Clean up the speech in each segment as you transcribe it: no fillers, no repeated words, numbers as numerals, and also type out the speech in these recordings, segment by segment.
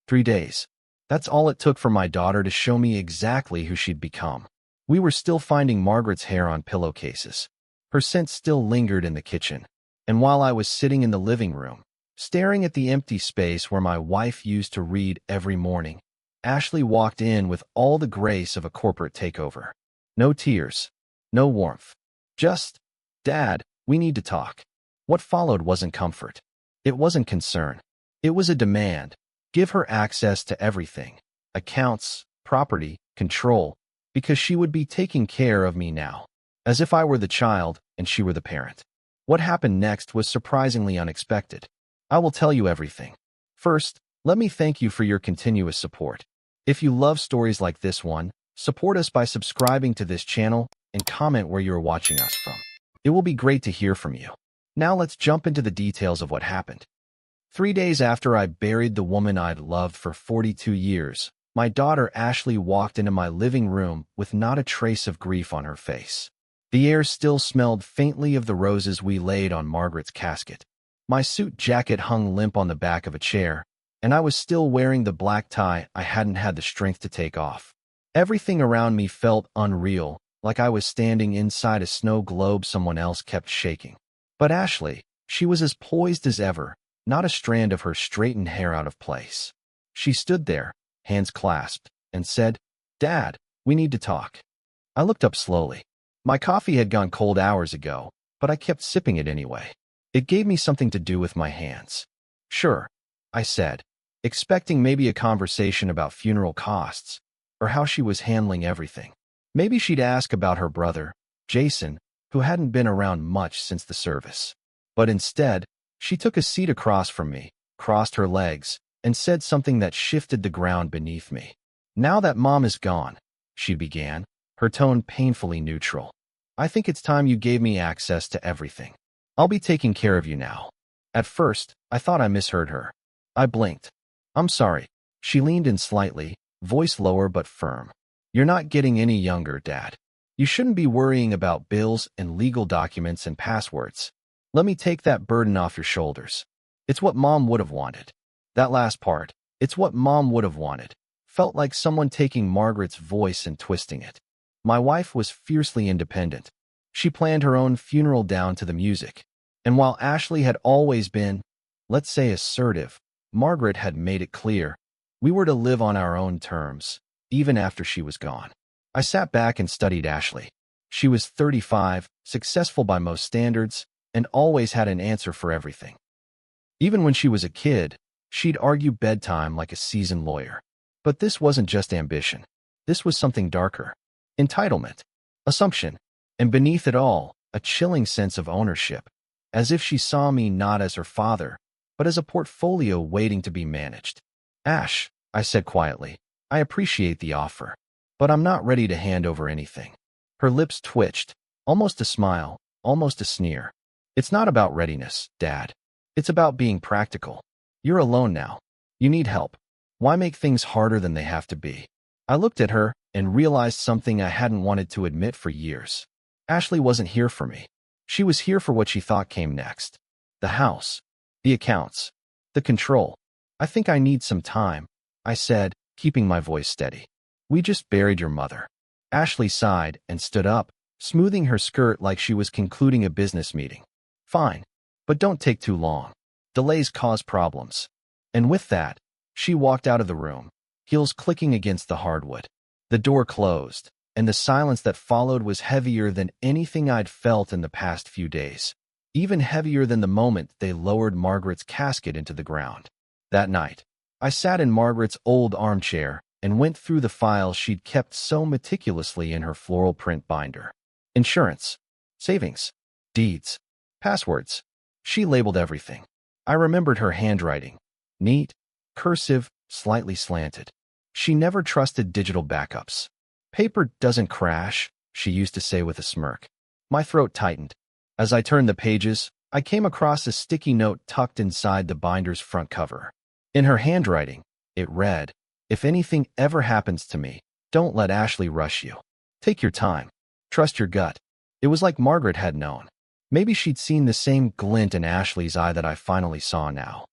3 days. That's all it took for my daughter to show me exactly who she'd become. We were still finding Margaret's hair on pillowcases. Her scent still lingered in the kitchen. And while I was sitting in the living room, staring at the empty space where my wife used to read every morning, Ashley walked in with all the grace of a corporate takeover. No tears, no warmth. Just, "Dad, we need to talk." What followed wasn't comfort. It wasn't concern. It was a demand. Give her access to everything. Accounts, property, control, because she would be taking care of me now. As if I were the child and she were the parent. What happened next was surprisingly unexpected. I will tell you everything. First, let me thank you for your continuous support. If you love stories like this one, support us by subscribing to this channel and comment where you're watching us from. It will be great to hear from you. Now let's jump into the details of what happened. 3 days after I buried the woman I'd loved for 42 years, my daughter Ashley walked into my living room with not a trace of grief on her face. The air still smelled faintly of the roses we laid on Margaret's casket. My suit jacket hung limp on the back of a chair, and I was still wearing the black tie I hadn't had the strength to take off. Everything around me felt unreal, like I was standing inside a snow globe someone else kept shaking. But Ashley, she was as poised as ever, not a strand of her straightened hair out of place. She stood there, hands clasped, and said, "Dad, we need to talk." I looked up slowly. My coffee had gone cold hours ago, but I kept sipping it anyway. It gave me something to do with my hands. "Sure," I said, expecting maybe a conversation about funeral costs, or how she was handling everything. Maybe she'd ask about her brother, Jason, who hadn't been around much since the service. But instead, she took a seat across from me, crossed her legs, and said something that shifted the ground beneath me. "Now that Mom is gone," she began, her tone painfully neutral, "I think it's time you gave me access to everything. I'll be taking care of you now." At first, I thought I misheard her. I blinked. "I'm sorry." She leaned in slightly, voice lower but firm. "You're not getting any younger, Dad. You shouldn't be worrying about bills and legal documents and passwords. Let me take that burden off your shoulders. It's what Mom would have wanted." That last part, "it's what Mom would have wanted," felt like someone taking Margaret's voice and twisting it. My wife was fiercely independent. She planned her own funeral down to the music. And while Ashley had always been, let's say, assertive, Margaret had made it clear we were to live on our own terms, even after she was gone. I sat back and studied Ashley. She was 35, successful by most standards, and always had an answer for everything. Even when she was a kid, she'd argue bedtime like a seasoned lawyer. But this wasn't just ambition. This was something darker. Entitlement, assumption, and beneath it all, a chilling sense of ownership, as if she saw me not as her father, but as a portfolio waiting to be managed. "Ash," I said quietly, "I appreciate the offer, but I'm not ready to hand over anything." Her lips twitched, almost a smile, almost a sneer. "It's not about readiness, Dad. It's about being practical. You're alone now. You need help. Why make things harder than they have to be?" I looked at her and realized something I hadn't wanted to admit for years. Ashley wasn't here for me. She was here for what she thought came next. The house, the accounts, the control. "I think I need some time," I said, keeping my voice steady. "We just buried your mother." Ashley sighed and stood up, smoothing her skirt like she was concluding a business meeting. "Fine, but don't take too long. Delays cause problems." And with that, she walked out of the room, heels clicking against the hardwood. The door closed, and the silence that followed was heavier than anything I'd felt in the past few days, even heavier than the moment they lowered Margaret's casket into the ground. That night, I sat in Margaret's old armchair and went through the files she'd kept so meticulously in her floral print binder. Insurance, savings, deeds, passwords. She labeled everything. I remembered her handwriting. Neat, cursive, slightly slanted. She never trusted digital backups. "Paper doesn't crash," she used to say with a smirk. My throat tightened. As I turned the pages, I came across a sticky note tucked inside the binder's front cover. In her handwriting, it read, "If anything ever happens to me, don't let Ashley rush you. Take your time. Trust your gut." It was like Margaret had known. Maybe she'd seen the same glint in Ashley's eye that I finally saw now.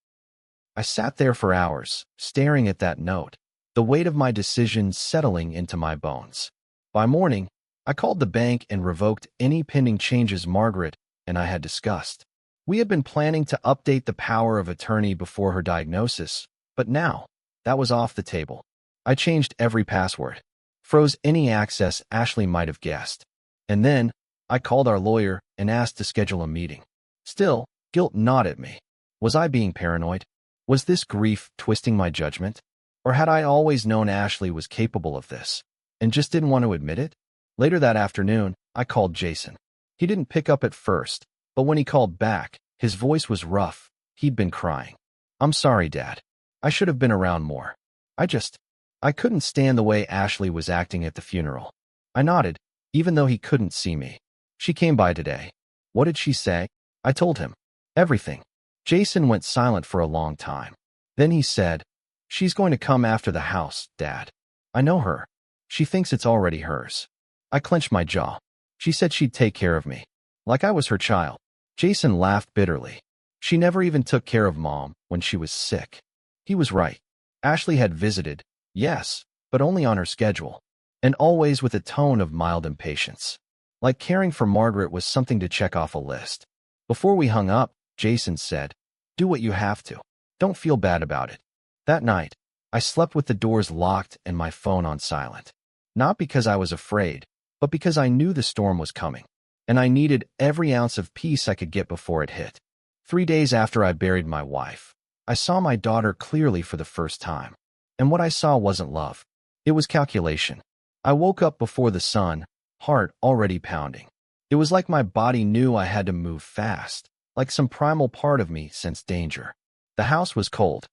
I sat there for hours, staring at that note, the weight of my decision settling into my bones. By morning, I called the bank and revoked any pending changes Margaret and I had discussed. We had been planning to update the power of attorney before her diagnosis, but now, that was off the table. I changed every password, froze any access Ashley might have guessed. And then, I called our lawyer and asked to schedule a meeting. Still, guilt gnawed at me. Was I being paranoid? Was this grief twisting my judgment? Or had I always known Ashley was capable of this, and just didn't want to admit it? Later that afternoon, I called Jason. He didn't pick up at first, but when he called back, his voice was rough. He'd been crying. "I'm sorry, Dad. I should have been around more. I couldn't stand the way Ashley was acting at the funeral." I nodded, even though he couldn't see me. "She came by today." "What did she say?" I told him. "Everything." Jason went silent for a long time. Then he said, "She's going to come after the house, Dad. I know her. She thinks it's already hers." I clenched my jaw. "She said she'd take care of me, like I was her child." Jason laughed bitterly. "She never even took care of Mom when she was sick." He was right. Ashley had visited, yes, but only on her schedule, and always with a tone of mild impatience. Like caring for Margaret was something to check off a list. Before we hung up, Jason said, "Do what you have to. Don't feel bad about it." That night, I slept with the doors locked and my phone on silent. Not because I was afraid, but because I knew the storm was coming, and I needed every ounce of peace I could get before it hit. 3 days after I buried my wife, I saw my daughter clearly for the first time. And what I saw wasn't love. It was calculation. I woke up before the sun, heart already pounding. It was like my body knew I had to move fast, like some primal part of me sensed danger. The house was cold.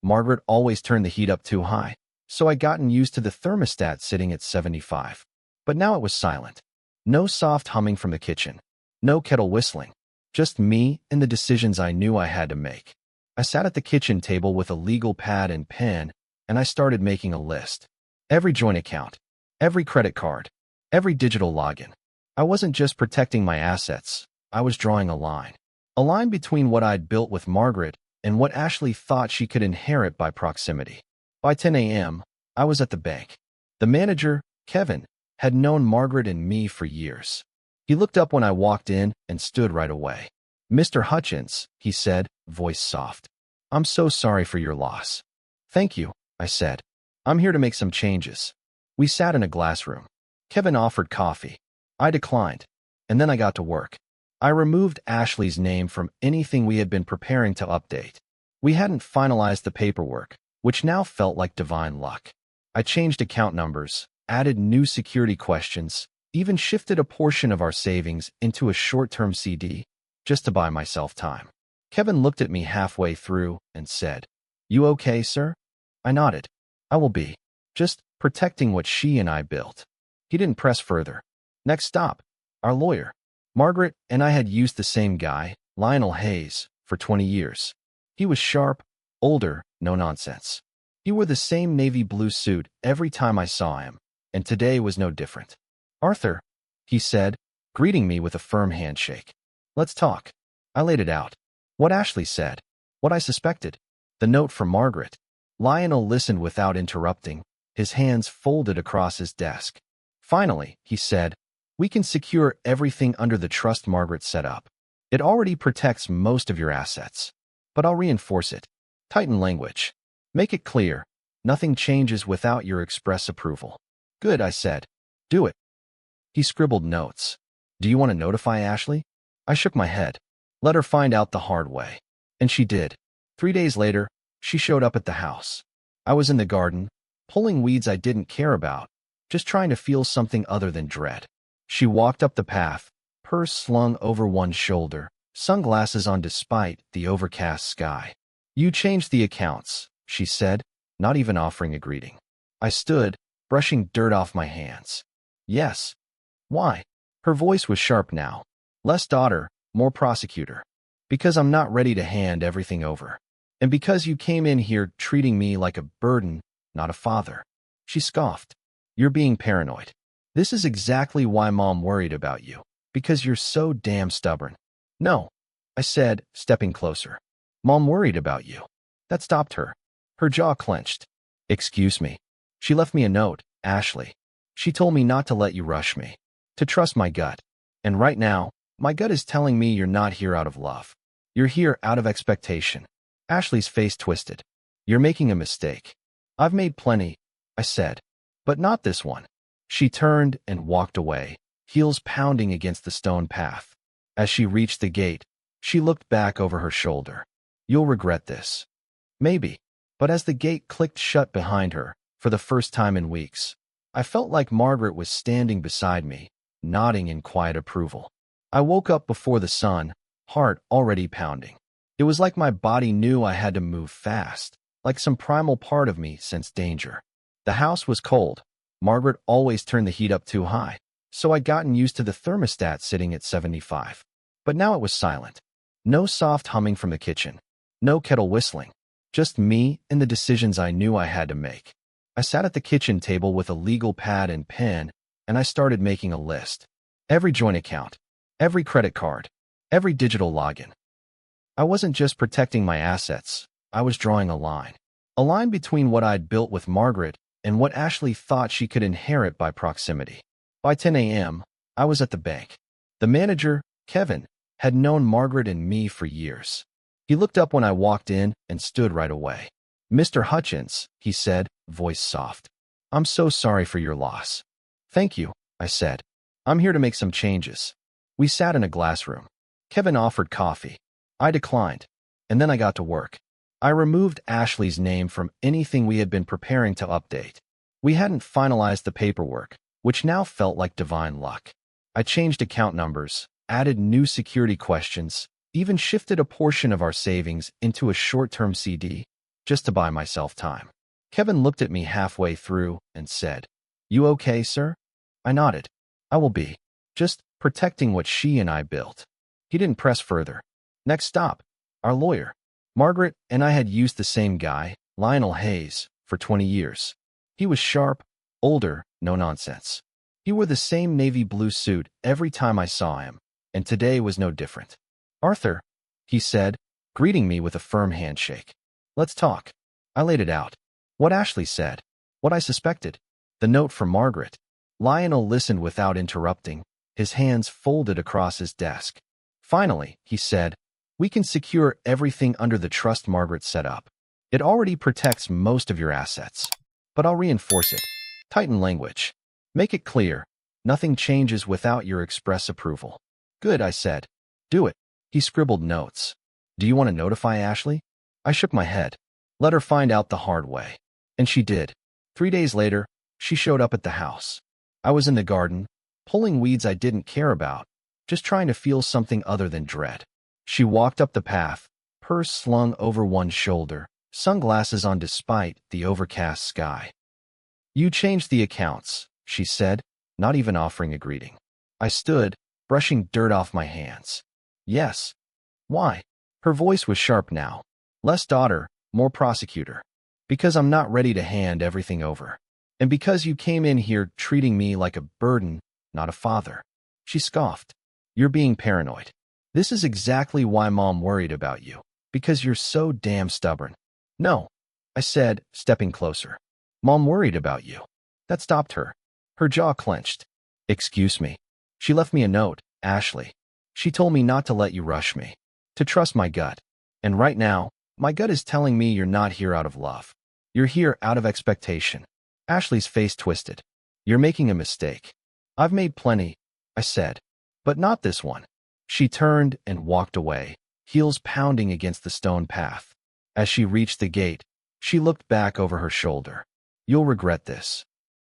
Margaret always turned the heat up too high, so I'd gotten used to the thermostat sitting at 75. But now it was silent. No soft humming from the kitchen. No kettle whistling. Just me and the decisions I knew I had to make. I sat at the kitchen table with a legal pad and pen, and I started making a list. Every joint account, every credit card, every digital login. I wasn't just protecting my assets. I was drawing a line. A line between what I'd built with Margaret and what Ashley thought she could inherit by proximity. By 10 a.m., I was at the bank. The manager, Kevin, had known Margaret and me for years. He looked up when I walked in and stood right away. "Mr. Hutchins," he said, voice soft. "I'm so sorry for your loss." "Thank you," I said. "I'm here to make some changes." We sat in a glass room. Kevin offered coffee. I declined, and then I got to work. I removed Ashley's name from anything we had been preparing to update. We hadn't finalized the paperwork, which now felt like divine luck. I changed account numbers, added new security questions, even shifted a portion of our savings into a short-term CD, just to buy myself time. Kevin looked at me halfway through and said, "You okay, sir?" I nodded. "I will be. Just protecting what she and I built." He didn't press further. Next stop, our lawyer. Margaret and I had used the same guy, Lionel Hayes, for 20 years. He was sharp, older, no nonsense. He wore the same navy blue suit every time I saw him, and today was no different. "Arthur," he said, greeting me with a firm handshake. "Let's talk." I laid it out. What Ashley said, what I suspected, the note from Margaret. Lionel listened without interrupting, his hands folded across his desk. Finally, he said, "We can secure everything under the trust Margaret set up. It already protects most of your assets. But I'll reinforce it. Tighten language. Make it clear. Nothing changes without your express approval." "Good," I said. "Do it." He scribbled notes. "Do you want to notify Ashley?" I shook my head. "Let her find out the hard way." And she did. 3 days later, she showed up at the house. I was in the garden, pulling weeds I didn't care about, just trying to feel something other than dread. She walked up the path, purse slung over one shoulder, sunglasses on despite the overcast sky. "You changed the accounts," she said, not even offering a greeting. I stood, brushing dirt off my hands. "Yes." "Why?" Her voice was sharp now. "Less daughter, more prosecutor. Because I'm not ready to hand everything over. And because you came in here treating me like a burden, not a father." She scoffed. "You're being paranoid. This is exactly why Mom worried about you. Because you're so damn stubborn." "No," I said, stepping closer. "Mom worried about you. That stopped her. Her jaw clenched. Excuse me. She left me a note, Ashley. She told me not to let you rush me, to trust my gut. And right now, my gut is telling me you're not here out of love. You're here out of expectation. Ashley's face twisted. You're making a mistake. I've made plenty, I said. But not this one. She turned and walked away, heels pounding against the stone path. As she reached the gate, she looked back over her shoulder. You'll regret this. Maybe. But as the gate clicked shut behind her, for the first time in weeks, I felt like Margaret was standing beside me, nodding in quiet approval. I woke up before the sun, heart already pounding. It was like my body knew I had to move fast, like some primal part of me sensed danger. The house was cold. Margaret always turned the heat up too high, so I'd gotten used to the thermostat sitting at 75. But now it was silent. No soft humming from the kitchen. No kettle whistling. Just me and the decisions I knew I had to make. I sat at the kitchen table with a legal pad and pen, and I started making a list. Every joint account, every credit card, every digital login. I wasn't just protecting my assets, I was drawing a line. A line between what I'd built with Margaret and what Ashley thought she could inherit by proximity. By 10 a.m., I was at the bank. The manager, Kevin, had known Margaret and me for years. He looked up when I walked in and stood right away. Mr. Hutchins, he said, voice soft. I'm so sorry for your loss. Thank you, I said. I'm here to make some changes. We sat in a glass room. Kevin offered coffee. I declined, and then I got to work. I removed Ashley's name from anything we had been preparing to update. We hadn't finalized the paperwork, which now felt like divine luck. I changed account numbers, added new security questions, even shifted a portion of our savings into a short-term CD, just to buy myself time. Kevin looked at me halfway through and said, You okay, sir? I nodded. I will be. Just protecting what she and I built. He didn't press further. Next stop, our lawyer. Margaret and I had used the same guy, Lionel Hayes, for 20 years. He was sharp, older, no nonsense. He wore the same navy blue suit every time I saw him, and today was no different. Arthur, he said, greeting me with a firm handshake. Let's talk. I laid it out. What Ashley said. What I suspected. The note from Margaret. Lionel listened without interrupting, his hands folded across his desk. Finally, he said, We can secure everything under the trust Margaret set up. It already protects most of your assets. But I'll reinforce it. Tighten language. Make it clear. Nothing changes without your express approval. Good, I said. Do it. He scribbled notes. Do you want to notify Ashley? I shook my head. Let her find out the hard way. And she did. 3 days later, she showed up at the house. I was in the garden, pulling weeds I didn't care about, just trying to feel something other than dread. She walked up the path, purse slung over one shoulder, sunglasses on despite the overcast sky. You changed the accounts, she said, not even offering a greeting. I stood, brushing dirt off my hands. Yes. Why? Her voice was sharp now. Less daughter, more prosecutor. Because I'm not ready to hand everything over. And because you came in here treating me like a burden, not a father. She scoffed. You're being paranoid. This is exactly why Mom worried about you. Because you're so damn stubborn. No, I said, stepping closer. Mom worried about you. That stopped her. Her jaw clenched. Excuse me. She left me a note, Ashley. She told me not to let you rush me. To trust my gut. And right now, my gut is telling me you're not here out of love. You're here out of expectation. Ashley's face twisted. You're making a mistake. I've made plenty, I said. But not this one. She turned and walked away, heels pounding against the stone path. As she reached the gate, she looked back over her shoulder. You'll regret this.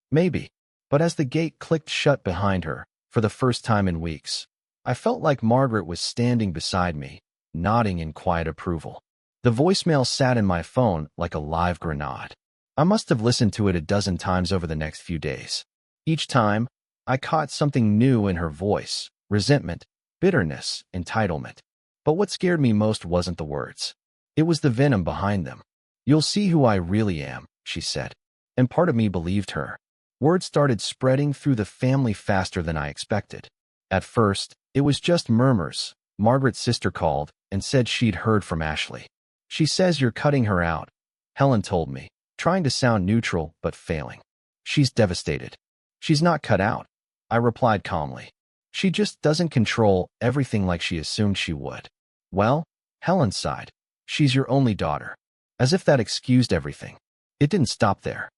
Maybe. But as the gate clicked shut behind her, for the first time in weeks, I felt like Margaret was standing beside me, nodding in quiet approval. The voicemail sat in my phone like a live grenade. I must have listened to it a dozen times over the next few days. Each time, I caught something new in her voice, resentment, bitterness, entitlement. But what scared me most wasn't the words. It was the venom behind them. You'll see who I really am, she said. And part of me believed her. Word started spreading through the family faster than I expected. At first, it was just murmurs. Margaret's sister called and said she'd heard from Ashley. She says you're cutting her out, Helen told me, trying to sound neutral but failing. She's devastated. She's not cut out, I replied calmly. She just doesn't control everything like she assumed she would. Well, Helen sighed. She's your only daughter. As if that excused everything. It didn't stop there.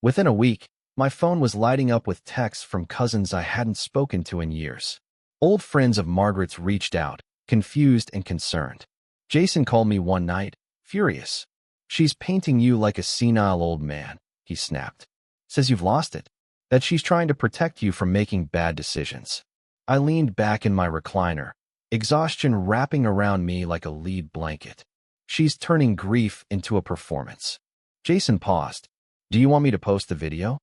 Within a week, my phone was lighting up with texts from cousins I hadn't spoken to in years. Old friends of Margaret's reached out, confused and concerned. Jason called me one night, furious. She's painting you like a senile old man, he snapped. Says you've lost it. That she's trying to protect you from making bad decisions. I leaned back in my recliner, exhaustion wrapping around me like a lead blanket. She's turning grief into a performance. Jason paused. Do you want me to post the video?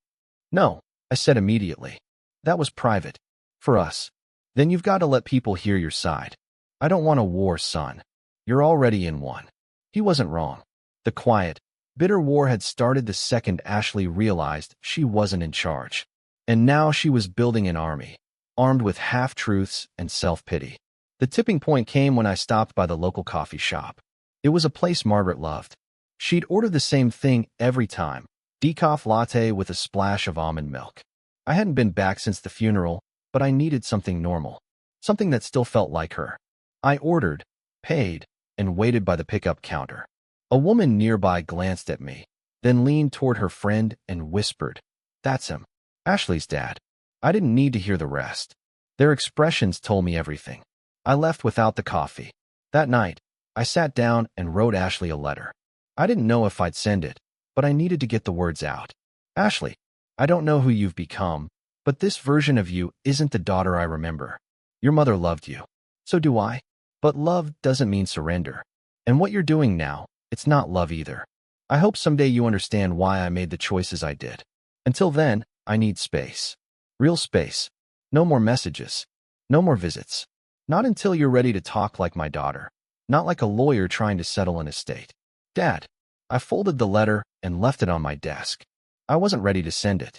No, I said immediately. That was private. For us. Then you've got to let people hear your side. I don't want a war, son. You're already in one. He wasn't wrong. The quiet, bitter war had started the second Ashley realized she wasn't in charge. And now she was building an army, armed with half-truths and self-pity. The tipping point came when I stopped by the local coffee shop. It was a place Margaret loved. She'd order the same thing every time, decaf latte with a splash of almond milk. I hadn't been back since the funeral, but I needed something normal, something that still felt like her. I ordered, paid, and waited by the pickup counter. A woman nearby glanced at me, then leaned toward her friend and whispered, "That's him, Ashley's dad." I didn't need to hear the rest. Their expressions told me everything. I left without the coffee. That night, I sat down and wrote Ashley a letter. I didn't know if I'd send it, but I needed to get the words out. Ashley, I don't know who you've become, but this version of you isn't the daughter I remember. Your mother loved you. So do I. But love doesn't mean surrender. And what you're doing now, it's not love either. I hope someday you understand why I made the choices I did. Until then, I need space. Real space. No more messages. No more visits. Not until you're ready to talk like my daughter. Not like a lawyer trying to settle an estate. Dad. I folded the letter and left it on my desk. I wasn't ready to send it.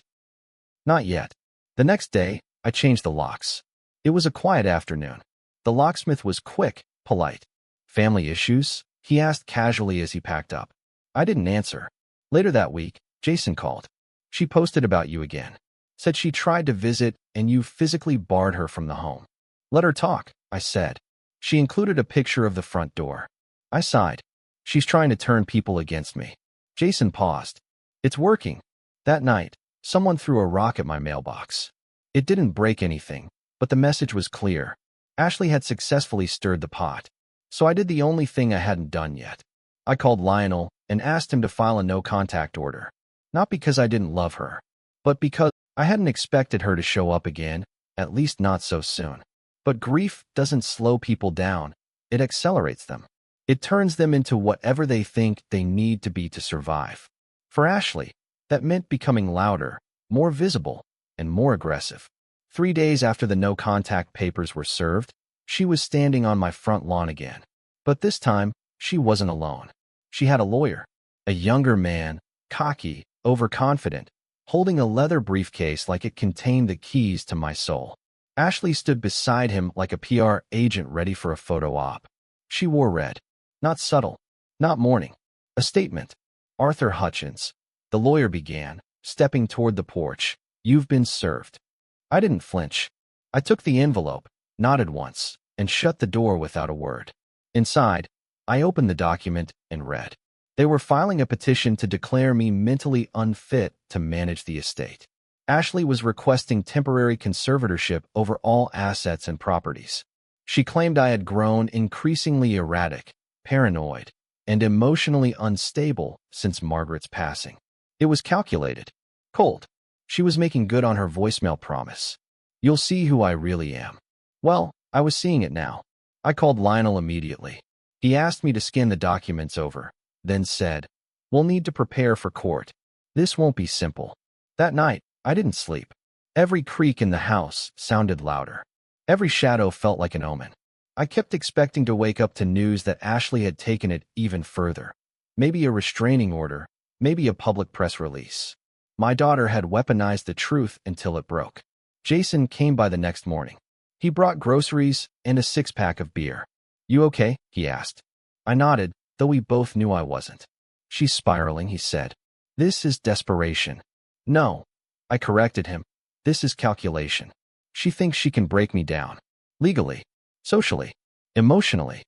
Not yet. The next day, I changed the locks. It was a quiet afternoon. The locksmith was quick, polite. Family issues? He asked casually as he packed up. I didn't answer. Later that week, Jason called. She posted about you again. Said she tried to visit and you physically barred her from the home. Let her talk, I said. She included a picture of the front door. I sighed. She's trying to turn people against me. Jason paused. It's working. That night, someone threw a rock at my mailbox. It didn't break anything, but the message was clear. Ashley had successfully stirred the pot. So I did the only thing I hadn't done yet. I called Lionel and asked him to file a no-contact order. Not because I didn't love her, but because I hadn't expected her to show up again, at least not so soon. But grief doesn't slow people down. It accelerates them. It turns them into whatever they think they need to be to survive. For Ashley, that meant becoming louder, more visible, and more aggressive. 3 days after the no-contact papers were served, she was standing on my front lawn again. But this time, she wasn't alone. She had a lawyer, a younger man, cocky, overconfident, holding a leather briefcase like it contained the keys to my soul. Ashley stood beside him like a PR agent ready for a photo op. She wore red. Not subtle. Not mourning. A statement. Arthur Hutchins. The lawyer began, stepping toward the porch. You've been served. I didn't flinch. I took the envelope, nodded once, and shut the door without a word. Inside, I opened the document and read. They were filing a petition to declare me mentally unfit to manage the estate. Ashley was requesting temporary conservatorship over all assets and properties. She claimed I had grown increasingly erratic, paranoid, and emotionally unstable since Margaret's passing. It was calculated. Cold. She was making good on her voicemail promise. You'll see who I really am. Well, I was seeing it now. I called Lionel immediately. He asked me to scan the documents over, then said, "We'll need to prepare for court. This won't be simple." That night, I didn't sleep. Every creak in the house sounded louder. Every shadow felt like an omen. I kept expecting to wake up to news that Ashley had taken it even further. Maybe a restraining order, maybe a public press release. My daughter had weaponized the truth until it broke. Jason came by the next morning. He brought groceries and a six-pack of beer. You okay? He asked. I nodded, though we both knew I wasn't. She's spiraling, he said. This is desperation. No, I corrected him. This is calculation. She thinks she can break me down. Legally, socially, emotionally.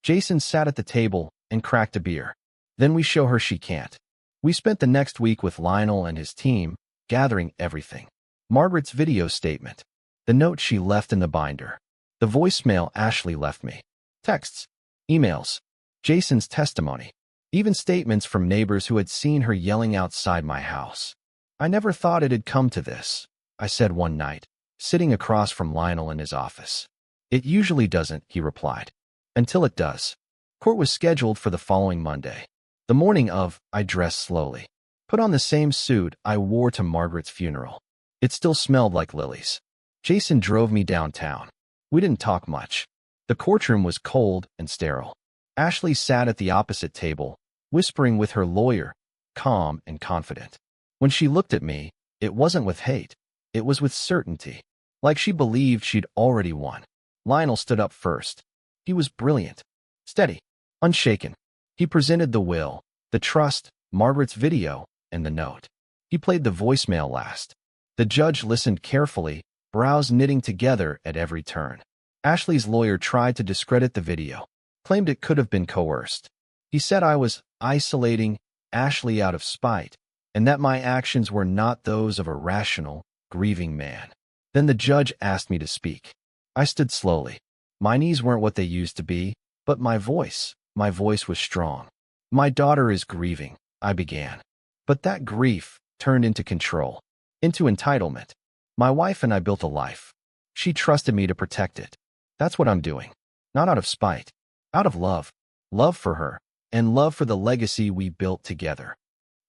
Jason sat at the table and cracked a beer. Then we show her she can't. We spent the next week with Lionel and his team, gathering everything. Margaret's video statement. The note she left in the binder. The voicemail Ashley left me. Texts. Emails. Jason's testimony. Even statements from neighbors who had seen her yelling outside my house. I never thought it had come to this, I said one night, sitting across from Lionel in his office. It usually doesn't, he replied. Until it does. Court was scheduled for the following Monday. The morning of, I dressed slowly. Put on the same suit I wore to Margaret's funeral. It still smelled like lilies. Jason drove me downtown. We didn't talk much. The courtroom was cold and sterile. Ashley sat at the opposite table, whispering with her lawyer, calm and confident. When she looked at me, it wasn't with hate. It was with certainty, like she believed she'd already won. Lionel stood up first. He was brilliant, steady, unshaken. He presented the will, the trust, Margaret's video, and the note. He played the voicemail last. The judge listened carefully, brows knitting together at every turn. Ashley's lawyer tried to discredit the video, claimed it could have been coerced. He said I was isolating Ashley out of spite, and that my actions were not those of a rational, grieving man. Then the judge asked me to speak. I stood slowly. My knees weren't what they used to be, but my voice was strong. My daughter is grieving, I began. But that grief turned into control, into entitlement. My wife and I built a life. She trusted me to protect it. That's what I'm doing. Not out of spite, out of love. Love for her, and love for the legacy we built together.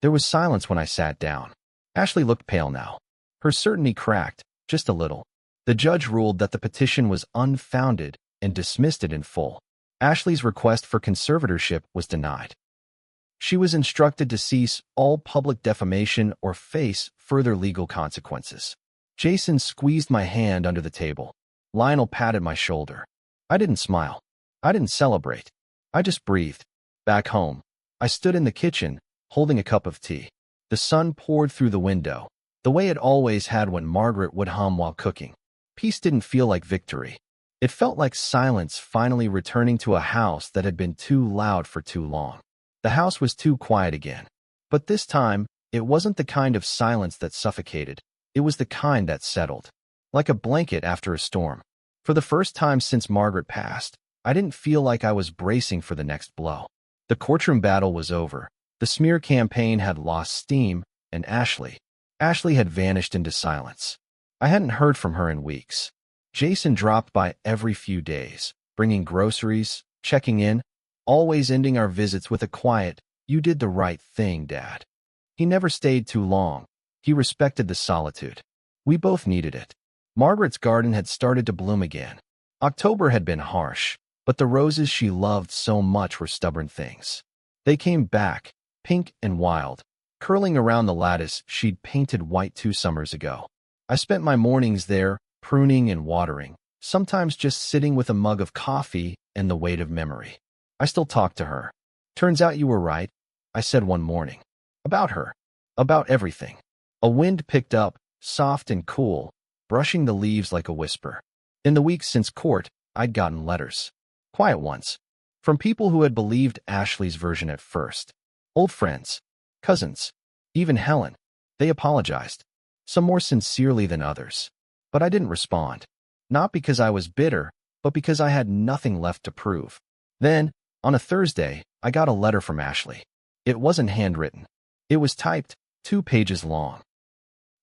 There was silence when I sat down. Ashley looked pale now. Her certainty cracked, just a little. The judge ruled that the petition was unfounded and dismissed it in full. Ashley's request for conservatorship was denied. She was instructed to cease all public defamation or face further legal consequences. Jason squeezed my hand under the table. Lionel patted my shoulder. I didn't smile. I didn't celebrate. I just breathed. Back home, I stood in the kitchen, holding a cup of tea. The sun poured through the window, the way it always had when Margaret would hum while cooking. Peace didn't feel like victory. It felt like silence finally returning to a house that had been too loud for too long. The house was too quiet again. But this time, it wasn't the kind of silence that suffocated. It was the kind that settled, like a blanket after a storm. For the first time since Margaret passed, I didn't feel like I was bracing for the next blow. The courtroom battle was over. The smear campaign had lost steam, and Ashley had vanished into silence. I hadn't heard from her in weeks. Jason dropped by every few days, bringing groceries, checking in, always ending our visits with a quiet, "You did the right thing, Dad." He never stayed too long. He respected the solitude. We both needed it. Margaret's garden had started to bloom again. October had been harsh, but the roses she loved so much were stubborn things. They came back, pink and wild, curling around the lattice she'd painted white 2 summers ago. I spent my mornings there, pruning and watering, sometimes just sitting with a mug of coffee and the weight of memory. I still talk to her. "Turns out you were right," I said one morning. About her. About everything. A wind picked up, soft and cool, brushing the leaves like a whisper. In the weeks since court, I'd gotten letters. Quiet ones. From people who had believed Ashley's version at first. Old friends. Cousins. Even Helen. They apologized. Some more sincerely than others. But I didn't respond. Not because I was bitter, but because I had nothing left to prove. Then, on a Thursday, I got a letter from Ashley. It wasn't handwritten. It was typed, 2 pages long.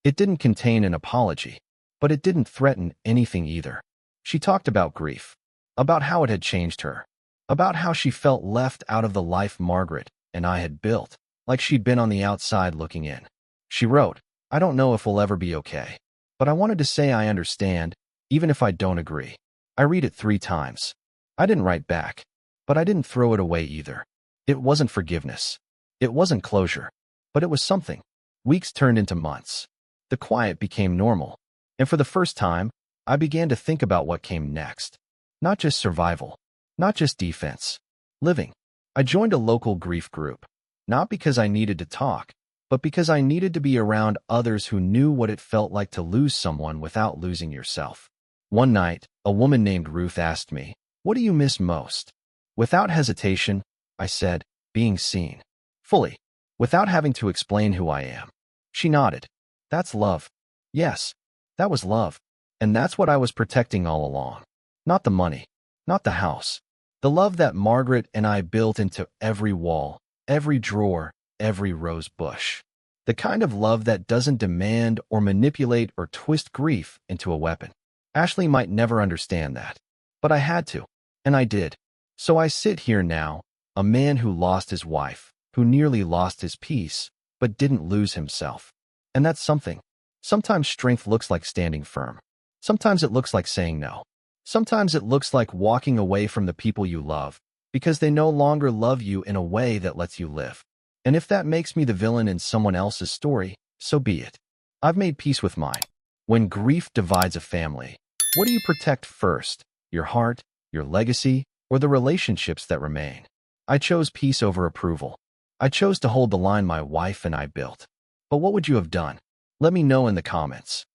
It didn't contain an apology, but it didn't threaten anything either. She talked about grief, about how it had changed her, about how she felt left out of the life Margaret and I had built, like she'd been on the outside looking in. She wrote, "I don't know if we'll ever be okay, but I wanted to say I understand, even if I don't agree." I read it 3 times. I didn't write back, but I didn't throw it away either. It wasn't forgiveness. It wasn't closure, but it was something. Weeks turned into months. The quiet became normal, and for the first time, I began to think about what came next. Not just survival, not just defense. Living. I joined a local grief group, not because I needed to talk, but because I needed to be around others who knew what it felt like to lose someone without losing yourself. One night, a woman named Ruth asked me, "What do you miss most?" Without hesitation, I said, "Being seen." Fully, without having to explain who I am. She nodded. "That's love." Yes, that was love. And that's what I was protecting all along. Not the money, not the house. The love that Margaret and I built into every wall, every drawer, every rose bush. The kind of love that doesn't demand or manipulate or twist grief into a weapon. Ashley might never understand that, but I had to, and I did. So I sit here now, a man who lost his wife, who nearly lost his peace, but didn't lose himself. And that's something. Sometimes strength looks like standing firm. Sometimes it looks like saying no. Sometimes it looks like walking away from the people you love, because they no longer love you in a way that lets you live. And if that makes me the villain in someone else's story, so be it. I've made peace with mine. When grief divides a family, what do you protect first? Your heart, your legacy, or the relationships that remain? I chose peace over approval. I chose to hold the line my wife and I built. But what would you have done? Let me know in the comments.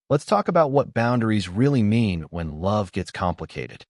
Let's talk about what boundaries really mean when love gets complicated.